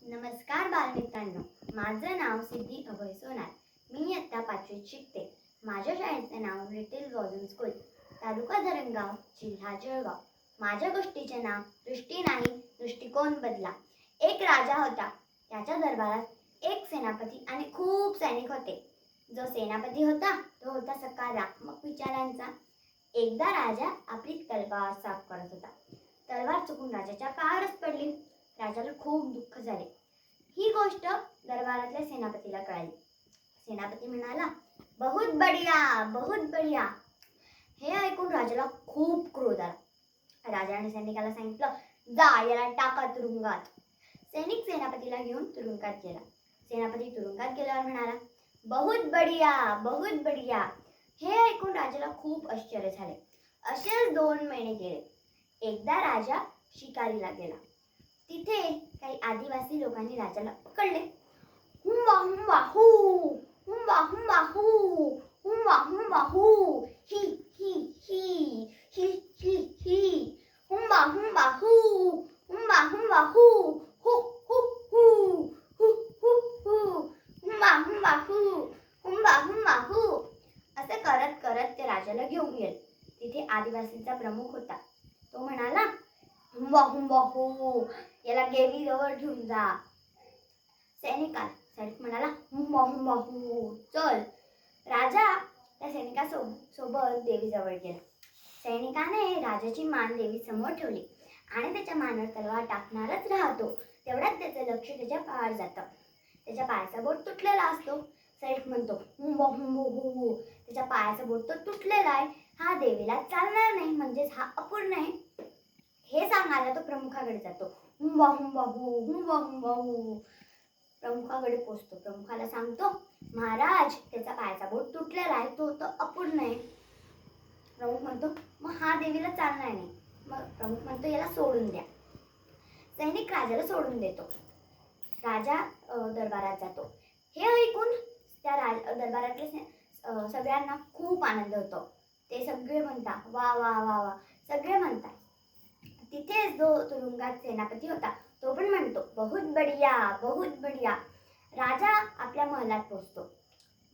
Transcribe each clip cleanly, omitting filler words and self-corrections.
नमस्कार बालमित्रांनो, माझं नाव सिद्धी अभय सोनार. मी इयत्ता 5वीत शिकते. माझ्या शाळेचे नाव लिटिल वॉल्यूम स्कूल, तालुका धरणगाव, जिल्हा जळगाव. माझ्या गोष्टीचे नाव दृष्टी नाही दृष्टिकोन बदला. एक राजा होता. त्याच्या दरबारात एक सेनापती आणि खूप सैनिक होते. जो सेनापती होता तो होता सकारात्मक विचारांचा. एकदा राजा आपली तलवार साफ करत होता. तलवार चुकून राजाच्या पायावरच पडली. राजाला खूप दुःख झाले. ही गोष्ट दरबारातल्या सेनापतीला कळाली. सेनापती म्हणाला, बहुत बढिया, बहुत बढिया. हे ऐकून राजाला खूप क्रोध आला. राजाने सैनिकाला सांगितलं, जा याला टाका तुरुंगात. सैनिक सेनापतीला घेऊन तुरुंगात गेला. सेनापती तुरुंगात गेल्यावर म्हणाला, बहुत बढिया, बहुत बढिया. हे ऐकून राजाला खूप आश्चर्य झाले. असेच 2 महिने गेले. एकदा राजा शिकारीला गेला. तिथे काही आदिवासी लोकांनी राजाला पकडले. हुंबा हुंबा हू, हुंबा हुंबा हू, हुंबा हुंबा हू, ही ही ही, ही ही ही, हुंबा हुंबा हू, हुंबा हुंबा हू, हू हू हू, हू हू हू, हुंबा हुंबा हू, हुंबा हुंबा हू. असे करत करत ते राजाला घेऊन गेले. तिथे आदिवासींचा प्रमुख होता. तो म्हणाला, हुंबा हुंबा हू, याला देवीजवळ घेऊन जा. सैनिक म्हणाला, हुंबा हुंबा हू, चल. राजा त्या सैनिकासोबत देवीजवळ गेला. सैनिकाने राजाची मान देवी समोर ठेवली आणि त्याच्या मानेवर तलवार टाकणारच राहतो. तेवढ्यात त्याचं लक्ष त्याच्या पायावर जातं. त्याच्या पायाचा बोट तुटलेला असतो. सैनिक म्हणतो, हुंबा हुंबा हू, त्याच्या पायाचा बोट तो तुटलेला आहे. हा देवीला चालणार नाही, म्हणजेच हा अपूर्ण आहे. हे सांगायला तो प्रमुखाकडे जातो. हुंबा हुंबा हू, हुंबा हुंबा हू. प्रमुखाकडे पोहोचतो. प्रमुखाला सांगतो, महाराज त्याचा पायाचा बोट तुटलेला आहे, तो अपूर्ण आहे. प्रमुख म्हणतो, मग हा देवीला चालणार नाही. मग प्रमुख म्हणतो, याला सोडून द्या. सैनिक राजाला सोडून देतो. राजा दरबारात जातो. हे ऐकून त्या दरबारातल्या सगळ्यांना खूप आनंद होतो. ते सगळे म्हणतात, वा वा वा वा, सगळे म्हणतात. तिथेच जो तुरुंगात सेनापती होता तो पण म्हणतो, बहुत बढिया, बहुत बढिया. राजा आपल्या महलात पोहोचतो.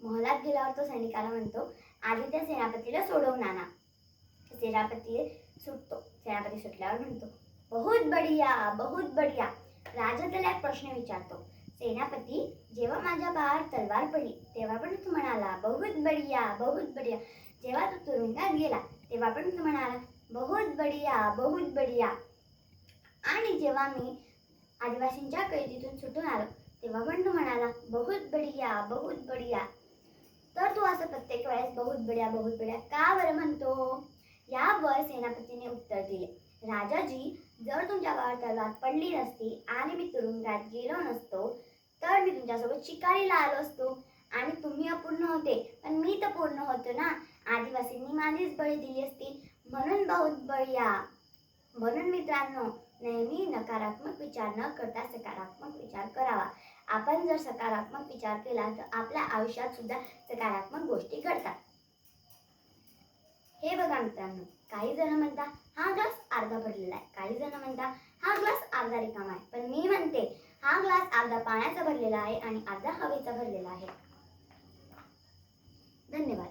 महलात गेल्यावर तो सैनिकाला म्हणतो, आधी त्या सेनापतीला सोडवून आणा. सेनापती सुटतो. सेनापती सुटल्यावर म्हणतो, बहुत बढिया, बहुत बढिया. राजा त्याला एक प्रश्न विचारतो, सेनापती, जेव्हा माझ्या पायावर तलवार पडली तेव्हा पण तू म्हणाला, बहुत बढिया, बहुत बढिया. जेव्हा तू तुरुंगात गेला तेव्हा पण तू म्हणाला, बहुत बढिया, बहुत बढिया. आणि जेव्हा मी आदिवासींच्या कैदीतून सुटून आलो तेव्हा पण तू म्हणाला, बहुत बढिया, बहुत बढिया. तर तू असं प्रत्येक वेळेस बहुत बढिया, बहुत बढिया का बरं म्हणतो? यावर सेनापतीने उत्तर दिले, राजाजी, जर तुमच्या पायावर तलवार पडली नसती आणि मी तुरुंगात गेलो नसतो तर मी तुमच्यासोबत शिकारीला आलो असतो आणि तुम्ही अपूर्ण होते, पण मी तर पूर्ण होतो ना. आदिवासींनी माझीच बळी दिली असती, म्हणून बहुत बढिया. म्हणून मित्रांनो, नेहमी नकारात्मक विचार न करता सकारात्मक विचार करावा. आपण जर सकारात्मक विचार केला तर आपल्या आयुष्यात सुद्धा सकारात्मक गोष्टी घडतात. हे बघा मित्रांनो, काही जण म्हणतात हा ग्लास अर्धा भरलेला आहे, काही जण म्हणतात हा ग्लास अर्धा रिकामा आहे, पण मी म्हणते हा ग्लास अर्धा पाण्याचा भरलेला आहे आणि अर्धा हवेचा भरलेला आहे. धन्यवाद.